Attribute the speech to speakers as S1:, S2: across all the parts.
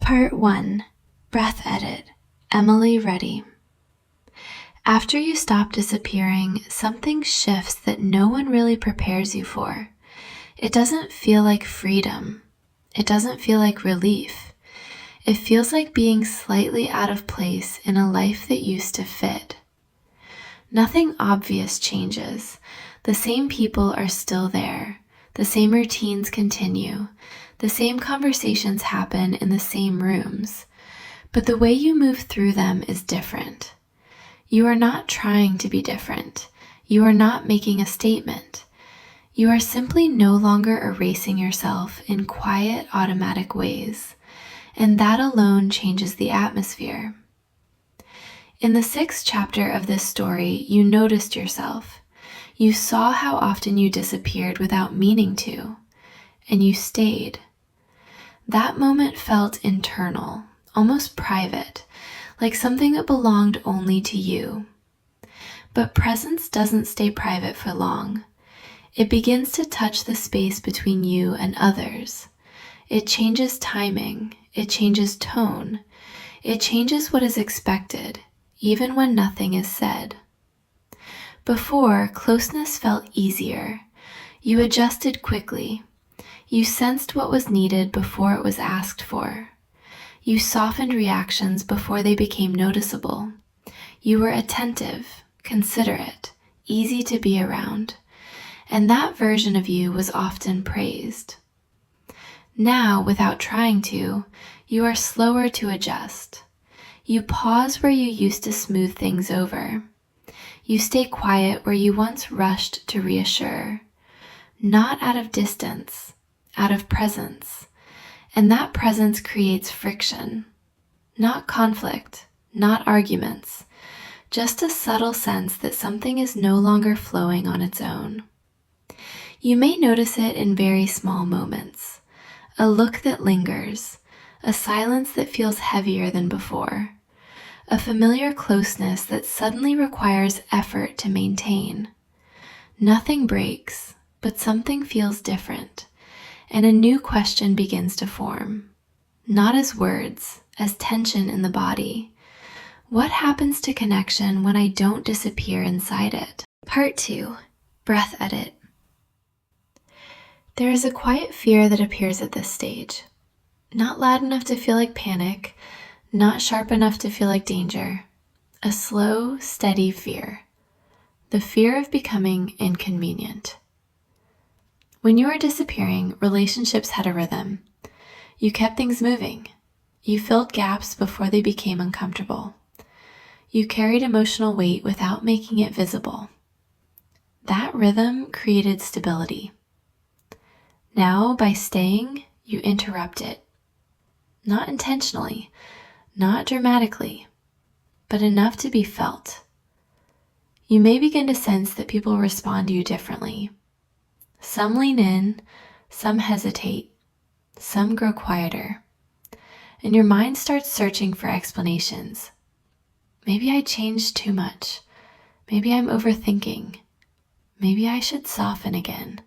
S1: Part 1. Breath Edit. Emily Reddy. After you stop disappearing, something shifts that no one really prepares you for. It doesn't feel like freedom. It doesn't feel like relief. It feels like being slightly out of place in a life that used to fit. Nothing obvious changes. The same people are still there. The same routines continue. The same conversations happen in the same rooms. But the way you move through them is different. You are not trying to be different. You are not making a statement. You are simply no longer erasing yourself in quiet, automatic ways. And that alone changes the atmosphere. In the 6th chapter of this story, you noticed yourself. You saw how often you disappeared without meaning to, and you stayed. That moment felt internal, almost private, like something that belonged only to you. But presence doesn't stay private for long. It begins to touch the space between you and others. It changes timing. It changes tone. It changes what is expected, even when nothing is said. Before, closeness felt easier. You adjusted quickly. You sensed what was needed before it was asked for. You softened reactions before they became noticeable. You were attentive, considerate, easy to be around, and that version of you was often praised. Now, without trying to, you are slower to adjust. You pause where you used to smooth things over. You stay quiet where you once rushed to reassure, not out of distance, out of presence. And that presence creates friction, not conflict, not arguments, just a subtle sense that something is no longer flowing on its own. You may notice it in very small moments, a look that lingers, a silence that feels heavier than before, a familiar closeness that suddenly requires effort to maintain. Nothing breaks, but something feels different. And a new question begins to form, not as words, as tension in the body. What happens to connection when I don't disappear inside it? Part 2. Breath Edit. There is a quiet fear that appears at this stage. Not loud enough to feel like panic, not sharp enough to feel like danger. A slow, steady fear. The fear of becoming inconvenient. When you were disappearing, relationships had a rhythm. You kept things moving. You filled gaps before they became uncomfortable. You carried emotional weight without making it visible. That rhythm created stability. Now, by staying, you interrupt it. Not intentionally, not dramatically, but enough to be felt. You may begin to sense that people respond to you differently. Some lean in, some hesitate, some grow quieter, and your mind starts searching for explanations. Maybe I changed too much. Maybe I'm overthinking. Maybe I should soften again.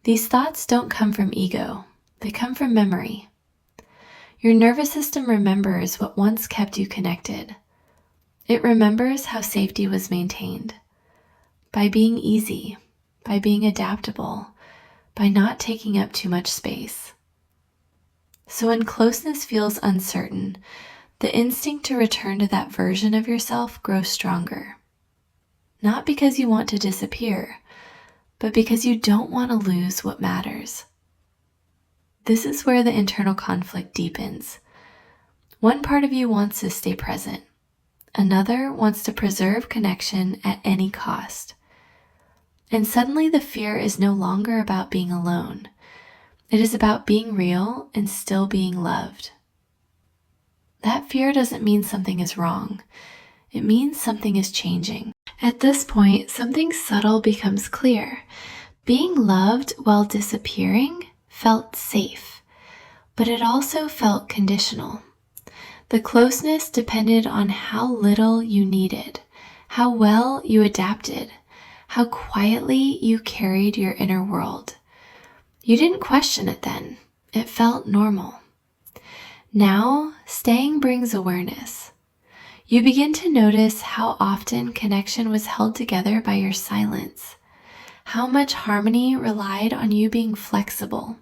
S1: These thoughts don't come from ego. They come from memory. Your nervous system remembers what once kept you connected. It remembers how safety was maintained. By being easy, by being adaptable, by not taking up too much space. So when closeness feels uncertain, the instinct to return to that version of yourself grows stronger. Not because you want to disappear, but because you don't want to lose what matters. This is where the internal conflict deepens. One part of you wants to stay present. Another wants to preserve connection at any cost. And suddenly the fear is no longer about being alone. It is about being real and still being loved. That fear doesn't mean something is wrong. It means something is changing. At this point, something subtle becomes clear. Being loved while disappearing felt safe, but it also felt conditional. The closeness depended on how little you needed, how well you adapted, how quietly you carried your inner world. You didn't question it then. It felt normal. Now, staying brings awareness. You begin to notice how often connection was held together by your silence, how much harmony relied on you being flexible,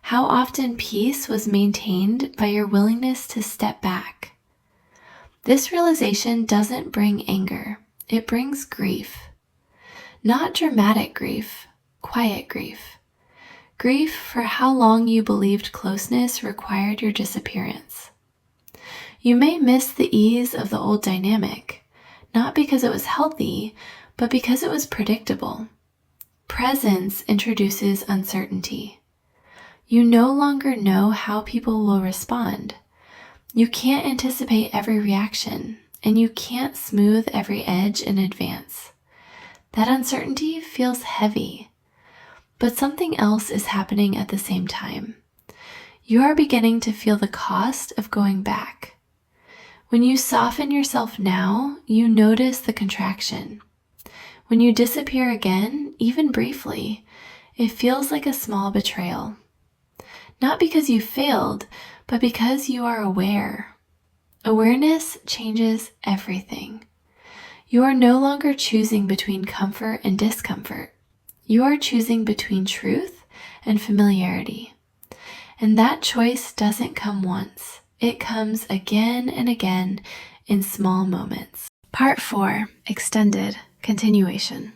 S1: how often peace was maintained by your willingness to step back. This realization doesn't bring anger, it brings grief. Not dramatic grief, quiet grief. Grief for how long you believed closeness required your disappearance. You may miss the ease of the old dynamic, not because it was healthy, but because it was predictable. Presence introduces uncertainty. You no longer know how people will respond. You can't anticipate every reaction, and you can't smooth every edge in advance. That uncertainty feels heavy, but something else is happening at the same time. You are beginning to feel the cost of going back. When you soften yourself now, you notice the contraction. When you disappear again, even briefly, it feels like a small betrayal. Not because you failed, but because you are aware. Awareness changes everything. You are no longer choosing between comfort and discomfort. You are choosing between truth and familiarity. And that choice doesn't come once. It comes again and again in small moments. Part 4, Extended Continuation.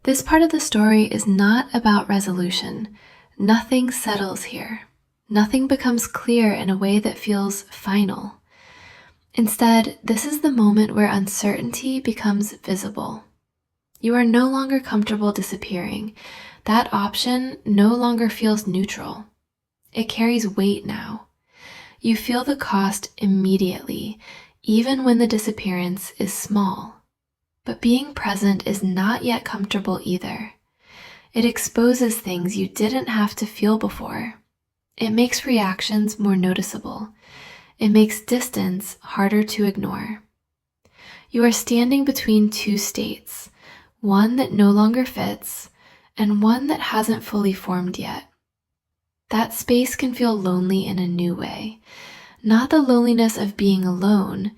S1: This part of the story is not about resolution. Nothing settles here. Nothing becomes clear in a way that feels final. Instead, this is the moment where uncertainty becomes visible. You are no longer comfortable disappearing. That option no longer feels neutral. It carries weight now. You feel the cost immediately, even when the disappearance is small. But being present is not yet comfortable either. It exposes things you didn't have to feel before. It makes reactions more noticeable. It makes distance harder to ignore. You are standing between two states, one that no longer fits and one that hasn't fully formed yet. That space can feel lonely in a new way, not the loneliness of being alone,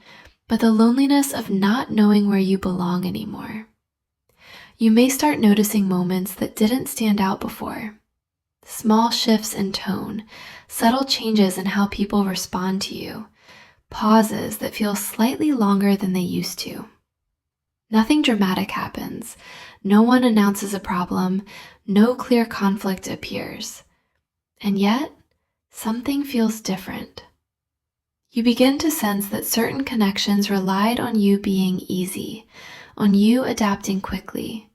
S1: but the loneliness of not knowing where you belong anymore. You may start noticing moments that didn't stand out before. Small shifts in tone, subtle changes in how people respond to you, pauses that feel slightly longer than they used to. Nothing dramatic happens. No one announces a problem. No clear conflict appears. And yet, something feels different. You begin to sense that certain connections relied on you being easy, on you adapting quickly,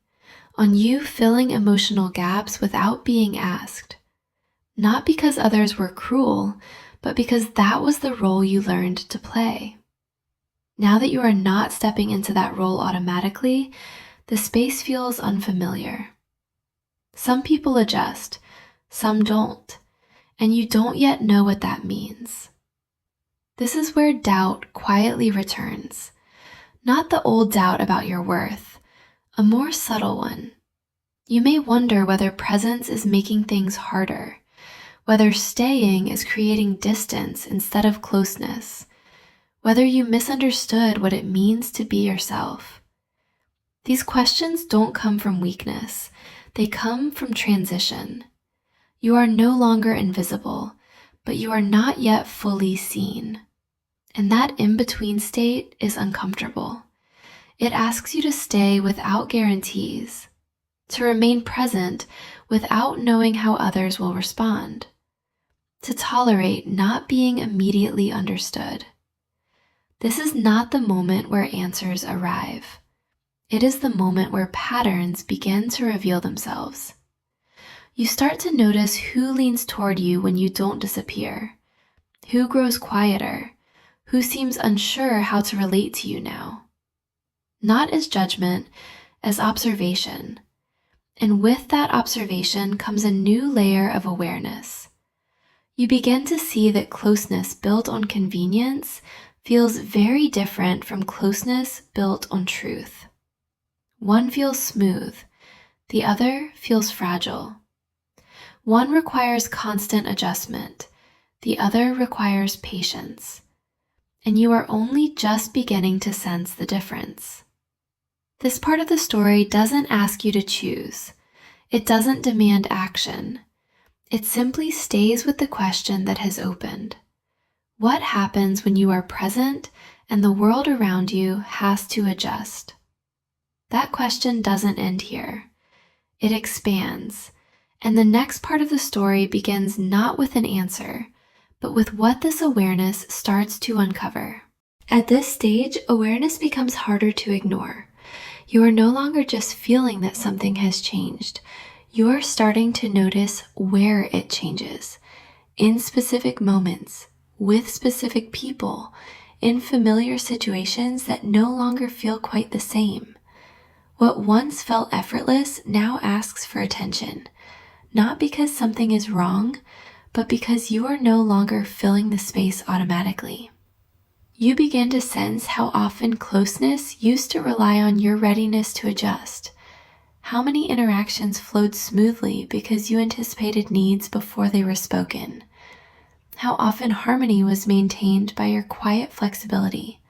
S1: on you filling emotional gaps without being asked. Not because others were cruel, but because that was the role you learned to play. Now that you are not stepping into that role automatically, the space feels unfamiliar. Some people adjust, some don't, and you don't yet know what that means. This is where doubt quietly returns. Not the old doubt about your worth, a more subtle one. You may wonder whether presence is making things harder, whether staying is creating distance instead of closeness, whether you misunderstood what it means to be yourself. These questions don't come from weakness. They come from transition. You are no longer invisible, but you are not yet fully seen. And that in-between state is uncomfortable. It asks you to stay without guarantees, to remain present without knowing how others will respond, to tolerate not being immediately understood. This is not the moment where answers arrive. It is the moment where patterns begin to reveal themselves. You start to notice who leans toward you when you don't disappear, who grows quieter, who seems unsure how to relate to you now. Not as judgment, as observation. And with that observation comes a new layer of awareness. You begin to see that closeness built on convenience feels very different from closeness built on truth. One feels smooth, the other feels fragile. One requires constant adjustment, the other requires patience, and you are only just beginning to sense the difference. This part of the story doesn't ask you to choose. It doesn't demand action. It simply stays with the question that has opened. What happens when you are present and the world around you has to adjust? That question doesn't end here. It expands, and the next part of the story begins not with an answer, but with what this awareness starts to uncover. At this stage, awareness becomes harder to ignore. You are no longer just feeling that something has changed. You are starting to notice where it changes, in specific moments, with specific people, in familiar situations that no longer feel quite the same. What once felt effortless now asks for attention, not because something is wrong, but because you are no longer filling the space automatically. You begin to sense how often closeness used to rely on your readiness to adjust. How many interactions flowed smoothly because you anticipated needs before they were spoken. How often harmony was maintained by your quiet flexibility.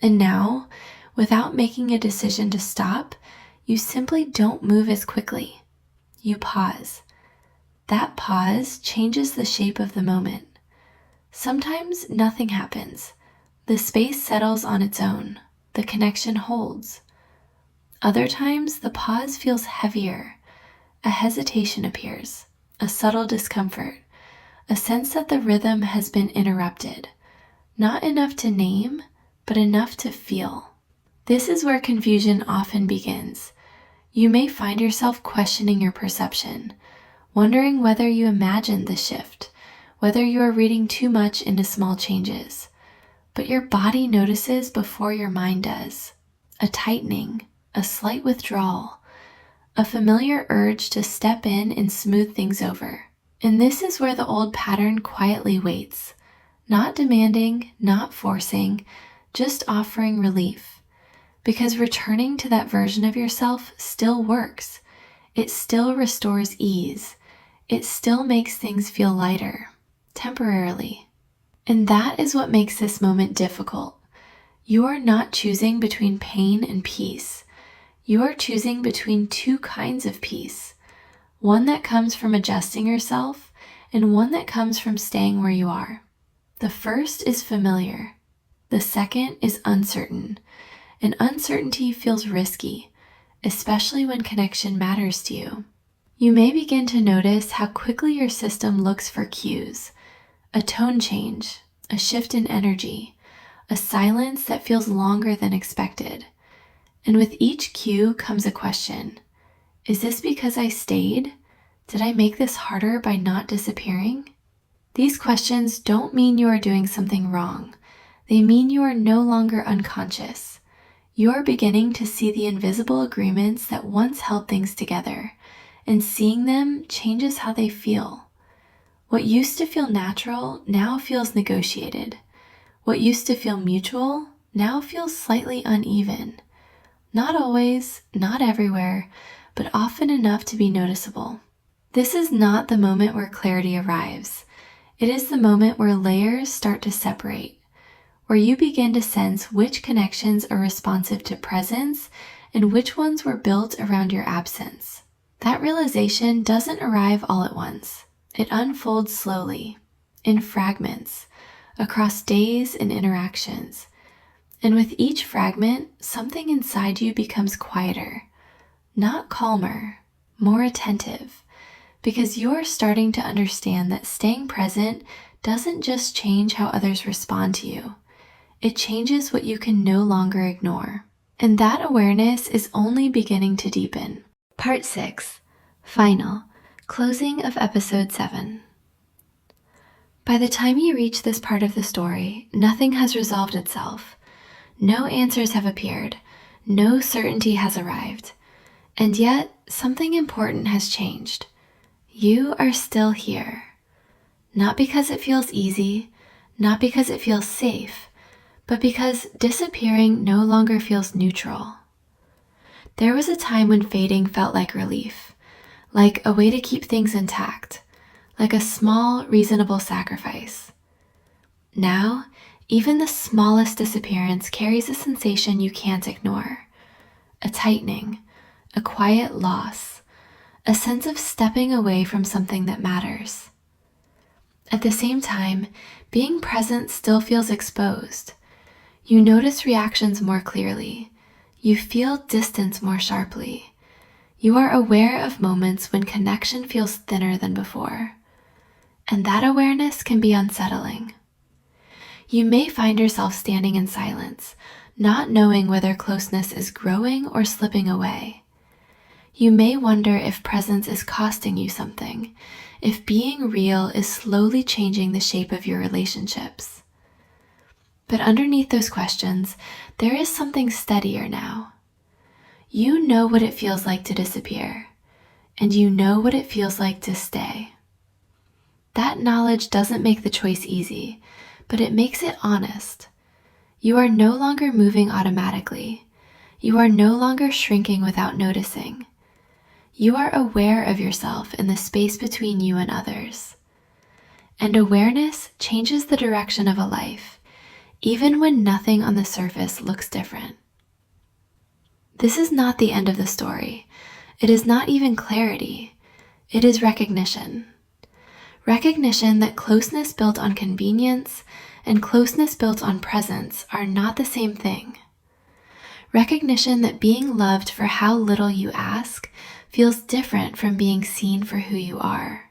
S1: And now, without making a decision to stop, you simply don't move as quickly. You pause. That pause changes the shape of the moment. Sometimes nothing happens. The space settles on its own. The connection holds. Other times, the pause feels heavier. A hesitation appears, a subtle discomfort, a sense that the rhythm has been interrupted. Not enough to name, but enough to feel. This is where confusion often begins. You may find yourself questioning your perception, wondering whether you imagined the shift, whether you are reading too much into small changes. But your body notices before your mind does. A tightening, a slight withdrawal, a familiar urge to step in and smooth things over. And this is where the old pattern quietly waits, not demanding, not forcing, just offering relief. Because returning to that version of yourself still works. It still restores ease. It still makes things feel lighter, temporarily. And that is what makes this moment difficult. You are not choosing between pain and peace. You are choosing between two kinds of peace. One that comes from adjusting yourself, and one that comes from staying where you are. The first is familiar. The second is uncertain. And uncertainty feels risky, especially when connection matters to you. You may begin to notice how quickly your system looks for cues. A tone change, a shift in energy, a silence that feels longer than expected. And with each cue comes a question. Is this because I stayed? Did I make this harder by not disappearing? These questions don't mean you are doing something wrong. They mean you are no longer unconscious. You are beginning to see the invisible agreements that once held things together, and seeing them changes how they feel. What used to feel natural now feels negotiated. What used to feel mutual now feels slightly uneven. Not always, not everywhere, but often enough to be noticeable. This is not the moment where clarity arrives. It is the moment where layers start to separate, where you begin to sense which connections are responsive to presence and which ones were built around your absence. That realization doesn't arrive all at once. It unfolds slowly, in fragments, across days and interactions. And with each fragment, something inside you becomes quieter, not calmer, more attentive, because you're starting to understand that staying present doesn't just change how others respond to you. It changes what you can no longer ignore. And that awareness is only beginning to deepen. Part 6, Final, Closing of Episode 7. By the time you reach this part of the story, nothing has resolved itself. No answers have appeared. No certainty has arrived. And yet, something important has changed. You are still here. Not because it feels easy, not because it feels safe, but because disappearing no longer feels neutral. There was a time when fading felt like relief, like a way to keep things intact, like a small, reasonable sacrifice. Now, even the smallest disappearance carries a sensation you can't ignore, a tightening, a quiet loss, a sense of stepping away from something that matters. At the same time, being present still feels exposed. You notice reactions more clearly. You feel distance more sharply. You are aware of moments when connection feels thinner than before. And that awareness can be unsettling. You may find yourself standing in silence, not knowing whether closeness is growing or slipping away. You may wonder if presence is costing you something, if being real is slowly changing the shape of your relationships. But underneath those questions, there is something steadier now. You know what it feels like to disappear, and you know what it feels like to stay. That knowledge doesn't make the choice easy, but it makes it honest. You are no longer moving automatically. You are no longer shrinking without noticing. You are aware of yourself in the space between you and others. And awareness changes the direction of a life, even when nothing on the surface looks different. This is not the end of the story. It is not even clarity. It is recognition. Recognition that closeness built on convenience and closeness built on presence are not the same thing. Recognition that being loved for how little you ask feels different from being seen for who you are.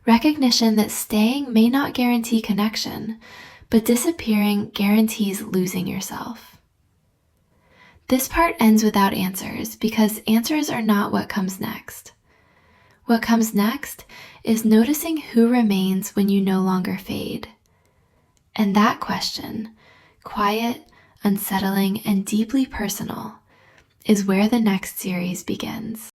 S1: Recognition that staying may not guarantee connection, but disappearing guarantees losing yourself. This part ends without answers because answers are not what comes next. What comes next is noticing who remains when you no longer fade. And that question, quiet, unsettling, and deeply personal, is where the next series begins.